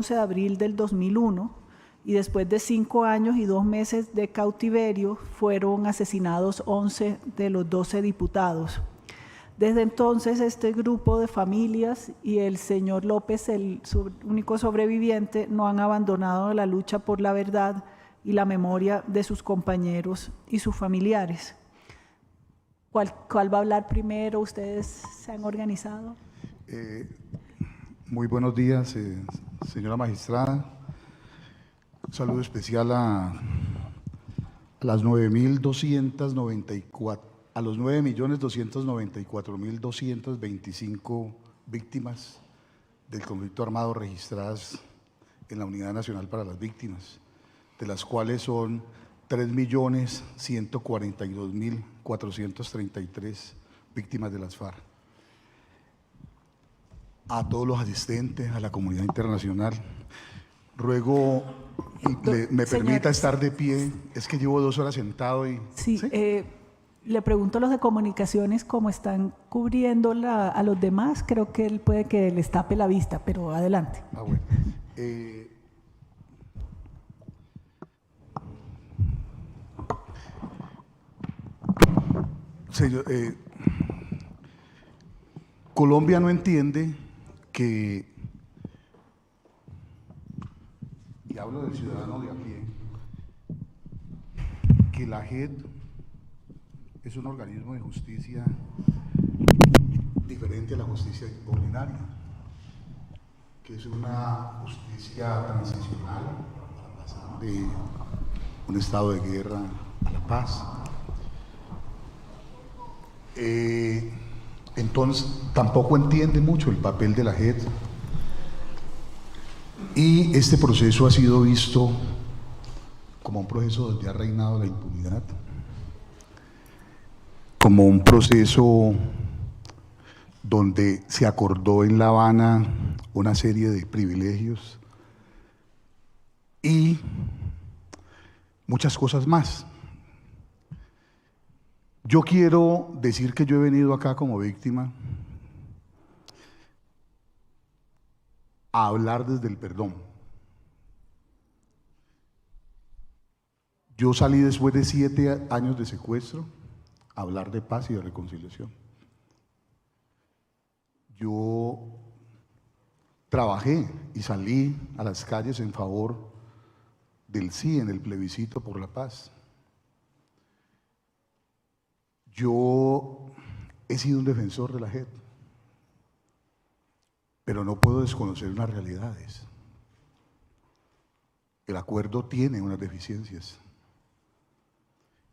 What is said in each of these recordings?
11 de abril del 2001 y después de 5 años y 2 meses de cautiverio fueron asesinados 11 de los 12 diputados. Desde entonces este grupo de familias y el señor López, el único sobreviviente, no han abandonado la lucha por la verdad y la memoria de sus compañeros y sus familiares. ¿Cuál va a hablar primero? ¿Ustedes se han organizado? Muy buenos días, señora magistrada. Un saludo especial a las 9.294, a los 9.294.225 víctimas del conflicto armado registradas en la Unidad Nacional para las Víctimas, de las cuales son 3.142.433 víctimas de las FARC. A todos los asistentes, a la comunidad internacional, ruego me permita estar de pie, es que llevo 2 horas sentado y… Sí, ¿sí? Le pregunto a los de comunicaciones cómo están cubriendo a los demás, creo que él puede que les tape la vista, pero adelante. Ah, bueno. Señor, Colombia no entiende que, y hablo del ciudadano de a pie, que la JEP es un organismo de justicia diferente a la justicia ordinaria, que es una justicia transicional para pasar de un estado de guerra a la paz. Entonces tampoco entiende mucho el papel de la JEP y este proceso ha sido visto como un proceso donde ha reinado la impunidad, como un proceso donde se acordó en La Habana una serie de privilegios y muchas cosas más. Yo quiero decir que yo he venido acá como víctima a hablar desde el perdón. Yo salí después de 7 años de secuestro a hablar de paz y de reconciliación. Yo trabajé y salí a las calles en favor del sí en el plebiscito por la paz. Yo he sido un defensor de la JEP, pero no puedo desconocer unas realidades. El acuerdo tiene unas deficiencias.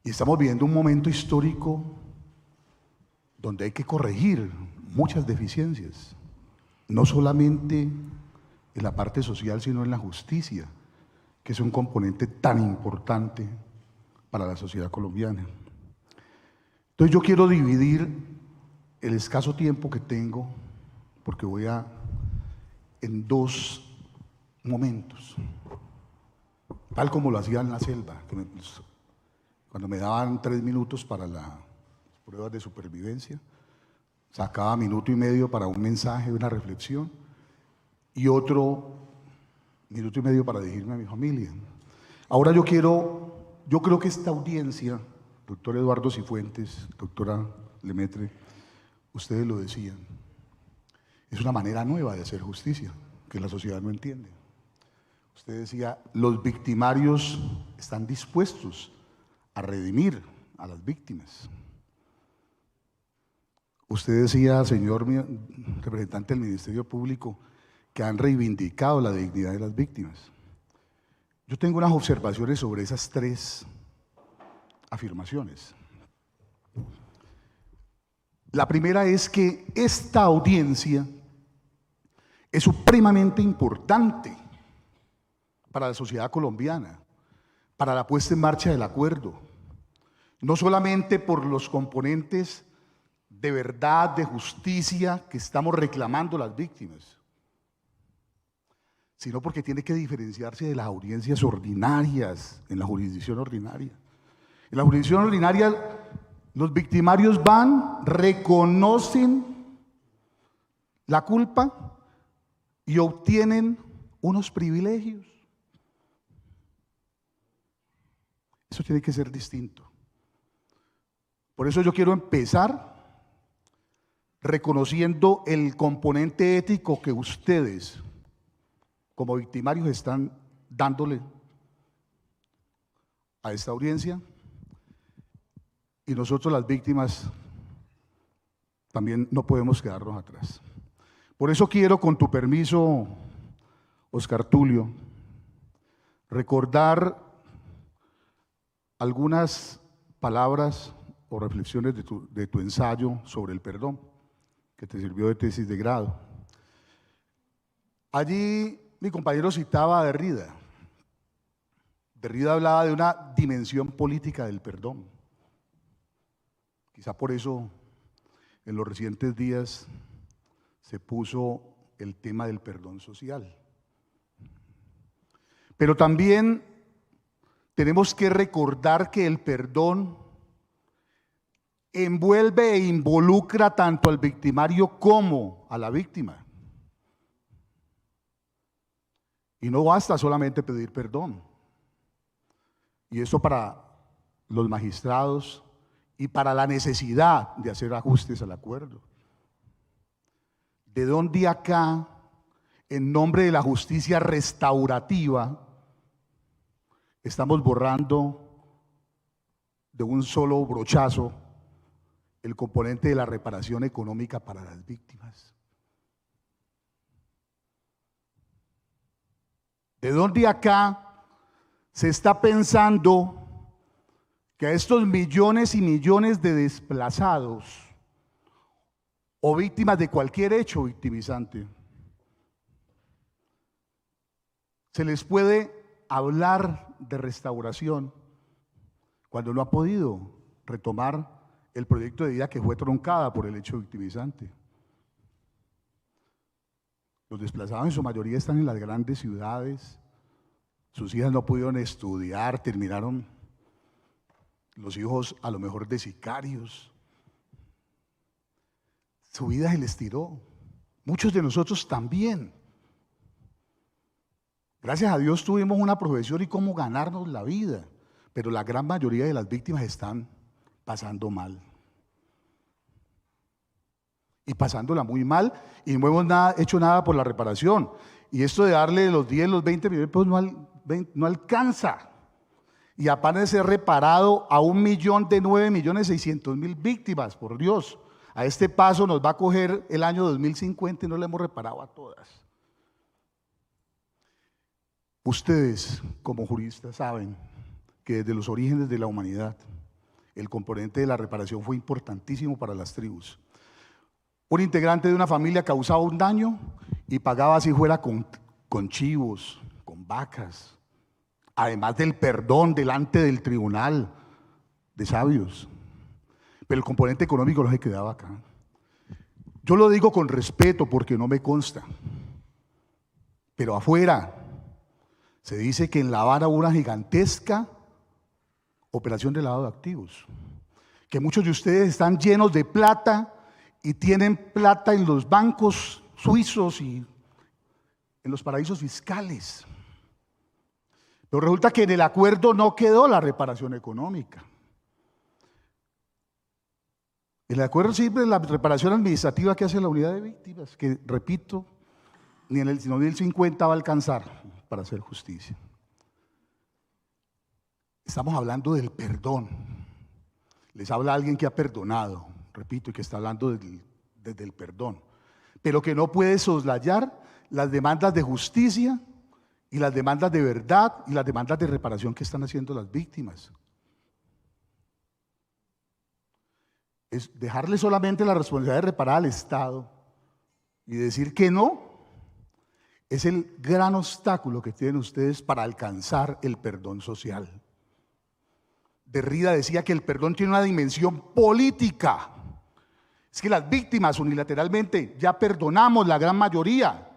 Y estamos viviendo un momento histórico donde hay que corregir muchas deficiencias, no solamente en la parte social, sino en la justicia, que es un componente tan importante para la sociedad colombiana. Entonces yo quiero dividir el escaso tiempo que tengo, porque voy en 2 momentos, tal como lo hacía en la selva, cuando me daban 3 minutos para las pruebas de supervivencia, sacaba 1 minuto y medio para un mensaje, una reflexión, y otro 1 minuto y medio para dirigirme a mi familia. Ahora yo creo que esta audiencia, doctor Eduardo Cifuentes, doctora Lemaitre, ustedes lo decían, es una manera nueva de hacer justicia, que la sociedad no entiende. Usted decía, los victimarios están dispuestos a redimir a las víctimas. Usted decía, señor representante del Ministerio Público, que han reivindicado la dignidad de las víctimas. Yo tengo unas observaciones sobre esas 3 afirmaciones. La primera es que esta audiencia es supremamente importante para la sociedad colombiana, para la puesta en marcha del acuerdo, no solamente por los componentes de verdad, de justicia que estamos reclamando las víctimas, sino porque tiene que diferenciarse de las audiencias ordinarias, en la jurisdicción ordinaria. En la jurisdicción ordinaria, los victimarios van, reconocen la culpa y obtienen unos privilegios. Eso tiene que ser distinto. Por eso yo quiero empezar reconociendo el componente ético que ustedes, como victimarios, están dándole a esta audiencia, y nosotros las víctimas también no podemos quedarnos atrás. Por eso quiero, con tu permiso, Oscar Tulio, recordar algunas palabras o reflexiones de tu ensayo sobre el perdón, que te sirvió de tesis de grado. Allí mi compañero citaba a Derrida. Derrida hablaba de una dimensión política del perdón. Quizá por eso en los recientes días se puso el tema del perdón social. Pero también tenemos que recordar que el perdón envuelve e involucra tanto al victimario como a la víctima. Y no basta solamente pedir perdón. Y eso para los magistrados y para la necesidad de hacer ajustes al acuerdo. ¿De dónde acá, en nombre de la justicia restaurativa, estamos borrando de un solo brochazo el componente de la reparación económica para las víctimas? ¿De dónde acá se está pensando que a estos millones y millones de desplazados o víctimas de cualquier hecho victimizante se les puede hablar de restauración cuando no ha podido retomar el proyecto de vida que fue truncada por el hecho victimizante? Los desplazados en su mayoría están en las grandes ciudades, sus hijas no pudieron estudiar, terminaron los hijos a lo mejor de sicarios. Su vida se les tiró. Muchos de nosotros también. Gracias a Dios tuvimos una profesión y cómo ganarnos la vida, pero la gran mayoría de las víctimas están pasando mal. Y pasándola muy mal, y no hemos hecho nada por la reparación. Y esto de darle los 10, los 20 millones, pues no alcanza. Y apenas de ser reparado a 1.009.600.000 víctimas, por Dios. A este paso nos va a coger el año 2050 y no le hemos reparado a todas. Ustedes, como juristas, saben que desde los orígenes de la humanidad, el componente de la reparación fue importantísimo para las tribus. Un integrante de una familia causaba un daño y pagaba si fuera con chivos, con vacas, además del perdón delante del tribunal de sabios. Pero el componente económico no se quedaba acá. Yo lo digo con respeto porque no me consta, pero afuera se dice que en La Habana hubo una gigantesca operación de lavado de activos, que muchos de ustedes están llenos de plata y tienen plata en los bancos suizos y en los paraísos fiscales. Pero resulta que en el acuerdo no quedó la reparación económica. El acuerdo sirve de la reparación administrativa que hace la unidad de víctimas, que repito, ni en el 2050 va a alcanzar para hacer justicia. Estamos hablando del perdón. Les habla alguien que ha perdonado, repito, y que está hablando desde el perdón, pero que no puede soslayar las demandas de justicia y las demandas de verdad y las demandas de reparación que están haciendo las víctimas. Es dejarle solamente la responsabilidad de reparar al Estado y decir que no, es el gran obstáculo que tienen ustedes para alcanzar el perdón social. Derrida decía que el perdón tiene una dimensión política. Es que las víctimas unilateralmente ya perdonamos la gran mayoría.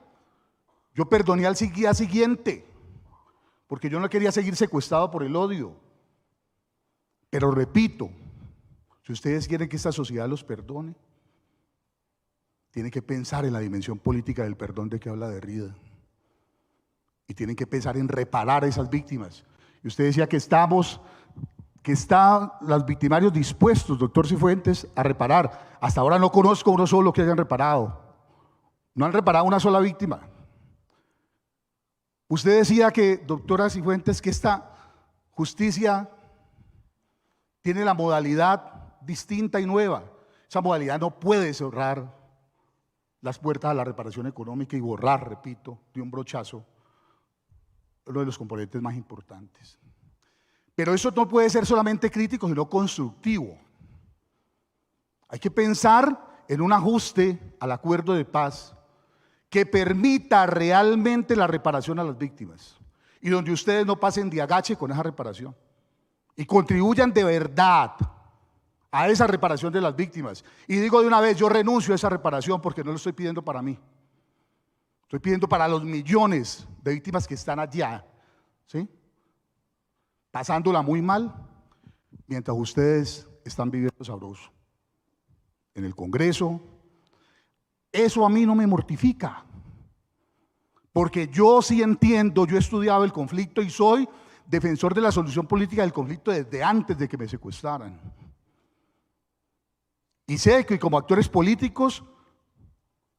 Yo perdoné al día siguiente porque yo no quería seguir secuestrado por el odio. Pero repito, si ustedes quieren que esta sociedad los perdone, tienen que pensar en la dimensión política del perdón de que habla Derrida. y tienen que pensar en reparar a esas víctimas. Y usted decía que están los victimarios dispuestos, doctor Cifuentes, a reparar. Hasta ahora no conozco uno solo que hayan reparado. No han reparado una sola víctima. Usted decía que, doctora Cifuentes, que esta justicia tiene la modalidad distinta y nueva. Esa modalidad no puede cerrar las puertas a la reparación económica y borrar, repito, de un brochazo uno de los componentes más importantes. Pero eso no puede ser solamente crítico, sino constructivo. Hay que pensar en un ajuste al acuerdo de paz que permita realmente la reparación a las víctimas y donde ustedes no pasen de agache con esa reparación y contribuyan de verdad a esa reparación de las víctimas. Y digo de una vez, yo renuncio a esa reparación porque no lo estoy pidiendo para mí. Estoy pidiendo para los millones de víctimas que están allá, ¿sí?, pasándola muy mal, mientras ustedes están viviendo sabroso en el Congreso. Eso a mí no me mortifica, porque yo sí entiendo, yo he estudiado el conflicto y soy defensor de la solución política del conflicto desde antes de que me secuestraran. Y sé que como actores políticos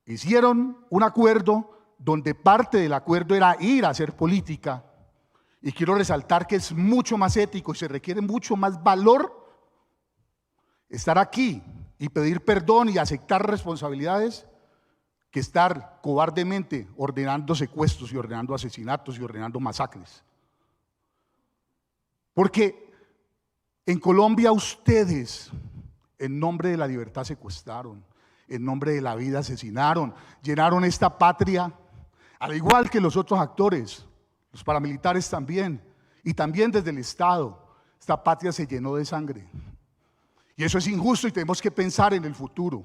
hicieron un acuerdo donde parte del acuerdo era ir a hacer política. Y quiero resaltar que es mucho más ético y se requiere mucho más valor estar aquí y pedir perdón y aceptar responsabilidades que estar cobardemente ordenando secuestros y ordenando asesinatos y ordenando masacres. Porque en Colombia ustedes, en nombre de la libertad, secuestraron, en nombre de la vida asesinaron, llenaron esta patria, al igual que los otros actores, los paramilitares también, y también desde el Estado. Esta patria se llenó de sangre. Y eso es injusto y tenemos que pensar en el futuro.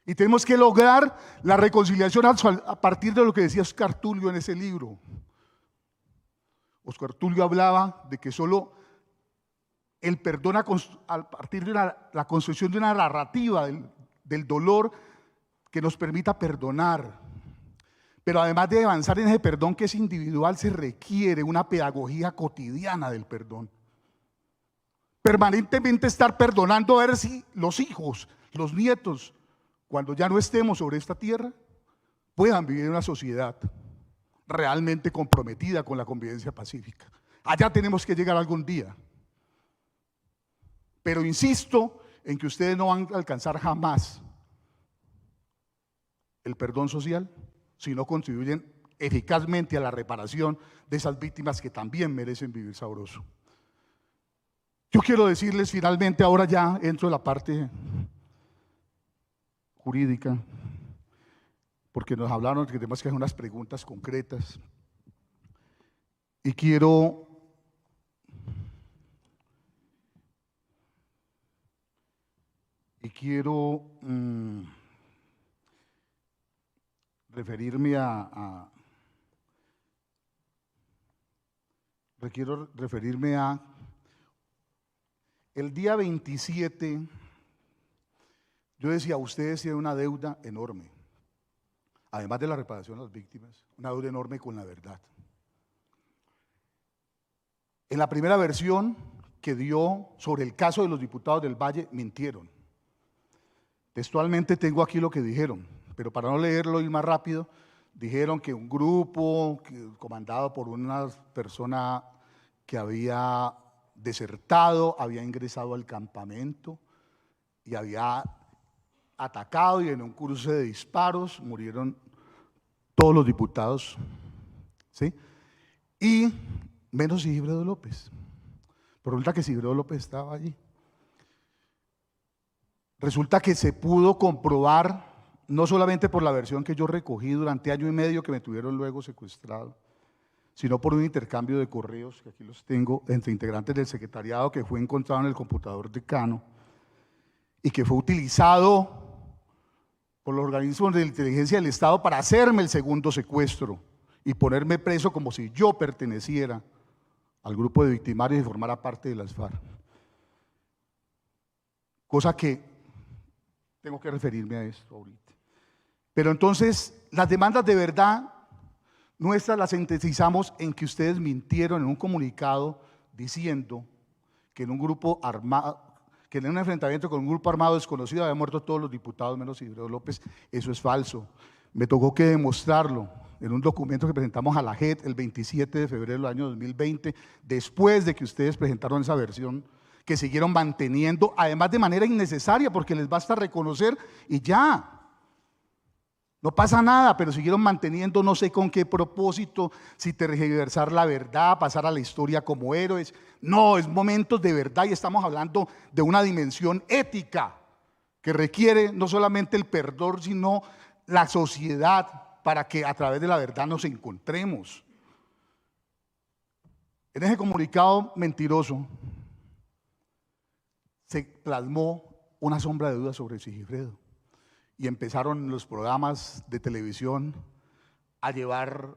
Y tenemos que lograr la reconciliación a partir de lo que decía Oscar Tulio en ese libro. Oscar Tulio hablaba de que solo el perdón a partir de la construcción de una narrativa del dolor que nos permita perdonar. Pero además de avanzar en ese perdón que es individual, se requiere una pedagogía cotidiana del perdón. Permanentemente estar perdonando, a ver si los hijos, los nietos, cuando ya no estemos sobre esta tierra, puedan vivir en una sociedad realmente comprometida con la convivencia pacífica. Allá tenemos que llegar algún día. Pero insisto en que ustedes no van a alcanzar jamás el perdón social si no contribuyen eficazmente a la reparación de esas víctimas que también merecen vivir sabroso. Yo quiero decirles finalmente, ahora ya entro en la parte jurídica, porque nos hablaron que tenemos que hacer unas preguntas concretas, y quiero referirme a el día 27. Yo decía, ustedes tienen una deuda enorme, además de la reparación a las víctimas, una deuda enorme con la verdad. En la primera versión que dio sobre el caso de los diputados del Valle, mintieron. Textualmente tengo aquí lo que dijeron, pero para no leerlo y más rápido, dijeron que un grupo comandado por una persona que había desertado, había ingresado al campamento y había atacado, y en un cruce de disparos murieron todos los diputados, ¿sí? Y menos Sigifredo López. Pero resulta que Sigifredo López estaba allí. Resulta que se pudo comprobar, no solamente por la versión que yo recogí durante año y medio que me tuvieron luego secuestrado, sino por un intercambio de correos, que aquí los tengo, entre integrantes del secretariado, que fue encontrado en el computador de Cano y que fue utilizado por los organismos de inteligencia del Estado para hacerme el segundo secuestro y ponerme preso como si yo perteneciera al grupo de victimarios y formara parte de las FARC. Cosa que tengo que referirme a esto ahorita. Pero entonces, las demandas de verdad nuestra la sintetizamos en que ustedes mintieron en un comunicado diciendo que en un grupo armado, que en un enfrentamiento con un grupo armado desconocido habían muerto todos los diputados menos Sigifredo López. Eso es falso. Me tocó que demostrarlo en un documento que presentamos a la JEP el 27 de febrero del año 2020, después de que ustedes presentaron esa versión, que siguieron manteniendo, además de manera innecesaria, porque les basta reconocer y ya. No pasa nada, pero siguieron manteniendo, no sé con qué propósito, si tergiversar la verdad, pasar a la historia como héroes. No, es momentos de verdad y estamos hablando de una dimensión ética que requiere no solamente el perdón, sino la sociedad para que a través de la verdad nos encontremos. En ese comunicado mentiroso se plasmó una sombra de duda sobre Sigifredo y empezaron los programas de televisión a llevar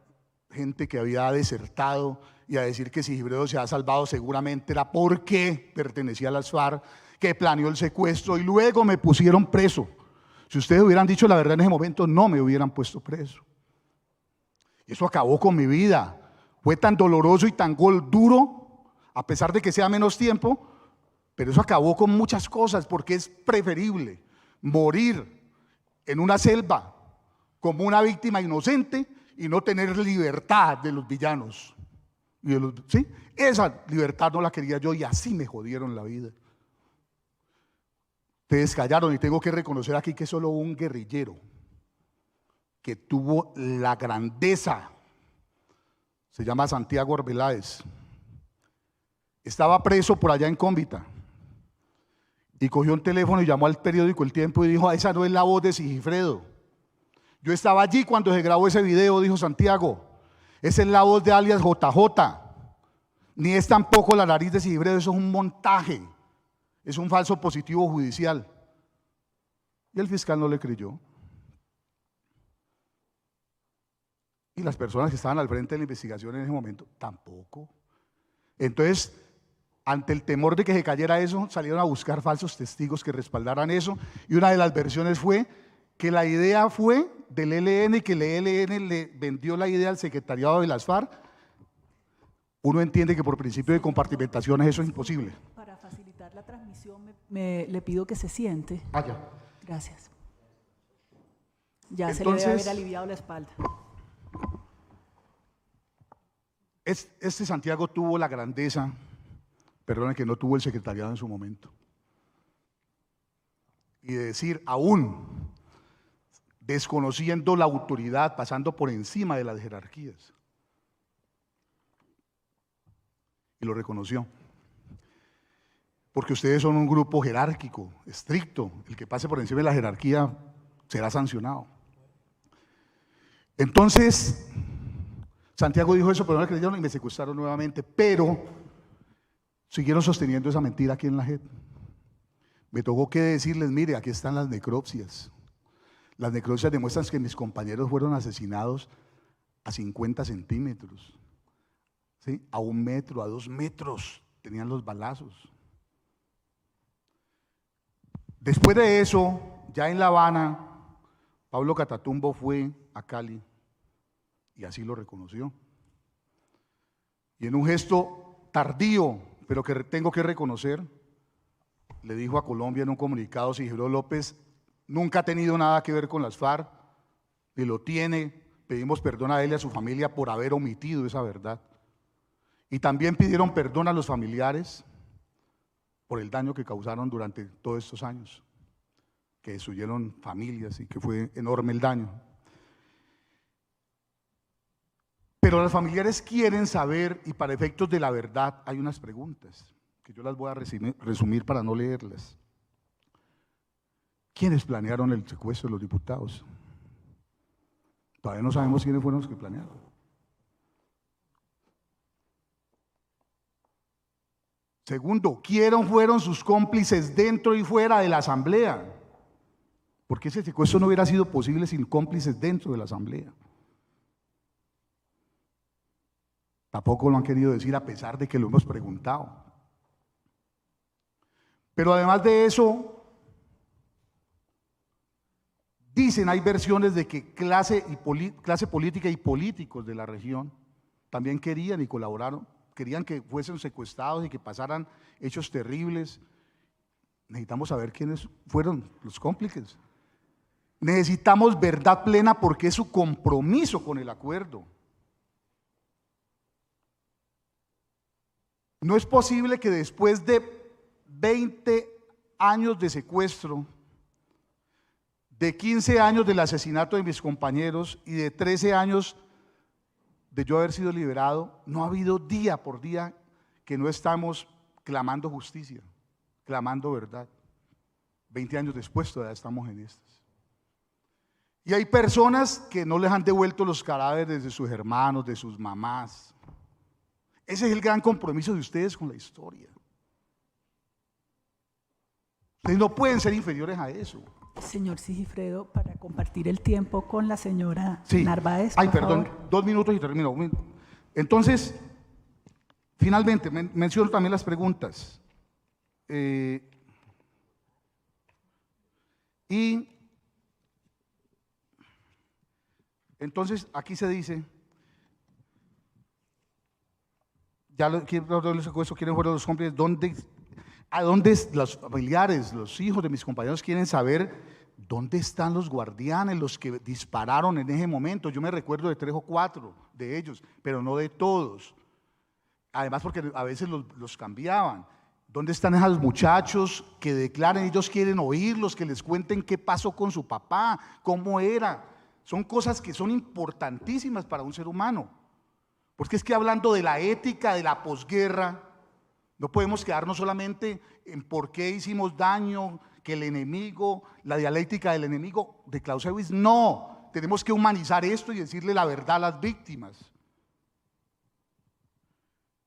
gente que había desertado y a decir que Sigifredo se ha salvado seguramente era porque pertenecía a las FARC, que planeó el secuestro y luego me pusieron preso. Si ustedes hubieran dicho la verdad en ese momento, no me hubieran puesto preso. Eso acabó con mi vida. Fue tan doloroso y tan duro, a pesar de que sea menos tiempo, pero eso acabó con muchas cosas, porque es preferible morir en una selva como una víctima inocente y no tener libertad de los villanos. ¿Sí? Esa libertad no la quería yo y así me jodieron la vida. Ustedes callaron y tengo que reconocer aquí que solo un guerrillero que tuvo la grandeza, se llama Santiago Arbeláez, estaba preso por allá en Cómbita y cogió un teléfono y llamó al periódico El Tiempo y dijo: esa no es la voz de Sigifredo. Yo estaba allí cuando se grabó ese video, dijo Santiago, esa es la voz de alias JJ, ni es tampoco la nariz de Sigifredo, eso es un montaje, es un falso positivo judicial. Y el fiscal no le creyó. Y las personas que estaban al frente de la investigación en ese momento tampoco. Entonces, ante el temor de que se cayera eso, salieron a buscar falsos testigos que respaldaran eso, y una de las versiones fue que la idea fue del ELN y que el ELN le vendió la idea al secretariado de las FARC. Uno entiende que por principio de compartimentaciones eso es imposible. Para facilitar la transmisión, le pido que se siente. Ya. Gracias. Ya Entonces, se le debe haber aliviado la espalda. Este Santiago tuvo la grandeza, perdone, que no tuvo el secretariado en su momento. Y de decir, aún desconociendo la autoridad, pasando por encima de las jerarquías. Y lo reconoció. Porque ustedes son un grupo jerárquico, estricto. El que pase por encima de la jerarquía será sancionado. Entonces, Santiago dijo eso, pero no le creyeron y me secuestraron nuevamente. Pero siguieron sosteniendo esa mentira aquí en la JEP. Me tocó que decirles, mire, aquí están las necropsias. Las necropsias demuestran que mis compañeros fueron asesinados a 50 centímetros, ¿sí? A 1 metro, a 2 metros tenían los balazos. Después de eso, ya en La Habana, Pablo Catatumbo fue a Cali y así lo reconoció. Y en un gesto tardío, pero que tengo que reconocer, le dijo a Colombia en un comunicado: Sigifredo López nunca ha tenido nada que ver con las FARC, ni lo tiene. Pedimos perdón a él y a su familia por haber omitido esa verdad. Y también pidieron perdón a los familiares por el daño que causaron durante todos estos años, que destruyeron familias y que fue enorme el daño. Pero los familiares quieren saber, y para efectos de la verdad hay unas preguntas que yo las voy a resumir para no leerlas. ¿Quiénes planearon el secuestro de los diputados? Todavía no sabemos quiénes fueron los que planearon. Segundo, ¿quiénes fueron sus cómplices dentro y fuera de la asamblea? Porque ese secuestro no hubiera sido posible sin cómplices dentro de la asamblea. Tampoco lo han querido decir a pesar de que lo hemos preguntado. Pero además de eso, Dicen, hay versiones de que clase política y políticos de la región también querían y colaboraron, querían que fuesen secuestrados y que pasaran hechos terribles. Necesitamos saber quiénes fueron los cómplices. Necesitamos verdad plena porque es su compromiso con el acuerdo. No es posible que después de 20 años de secuestro, de 15 años del asesinato de mis compañeros y de 13 años de yo haber sido liberado, no ha habido día por día que no estamos clamando justicia, clamando verdad. 20 años después todavía estamos en estas. Y hay personas que no les han devuelto los cadáveres de sus hermanos, de sus mamás. Ese es el gran compromiso de ustedes con la historia. Ustedes no pueden ser inferiores a eso. Señor Sigifredo, para compartir el tiempo con la señora Sí. Narváez. Ay, por perdón, favor. 2 minutos y termino. Entonces, finalmente, menciono también las preguntas. Y entonces, aquí se dice, ya lo quieren fueron los cómplices, ¿a dónde los familiares, los hijos de mis compañeros quieren saber dónde están los guardianes, los que dispararon en ese momento? Yo me recuerdo de 3 o 4 de ellos, pero no de todos. Además, porque a veces los cambiaban. ¿Dónde están esos muchachos que declaren? Ellos quieren oírlos, que les cuenten qué pasó con su papá, cómo era. Son cosas que son importantísimas para un ser humano. Porque es que hablando de la ética de la posguerra, no podemos quedarnos solamente en por qué hicimos daño, que el enemigo, la dialéctica del enemigo de Clausewitz. No, tenemos que humanizar esto y decirle la verdad a las víctimas.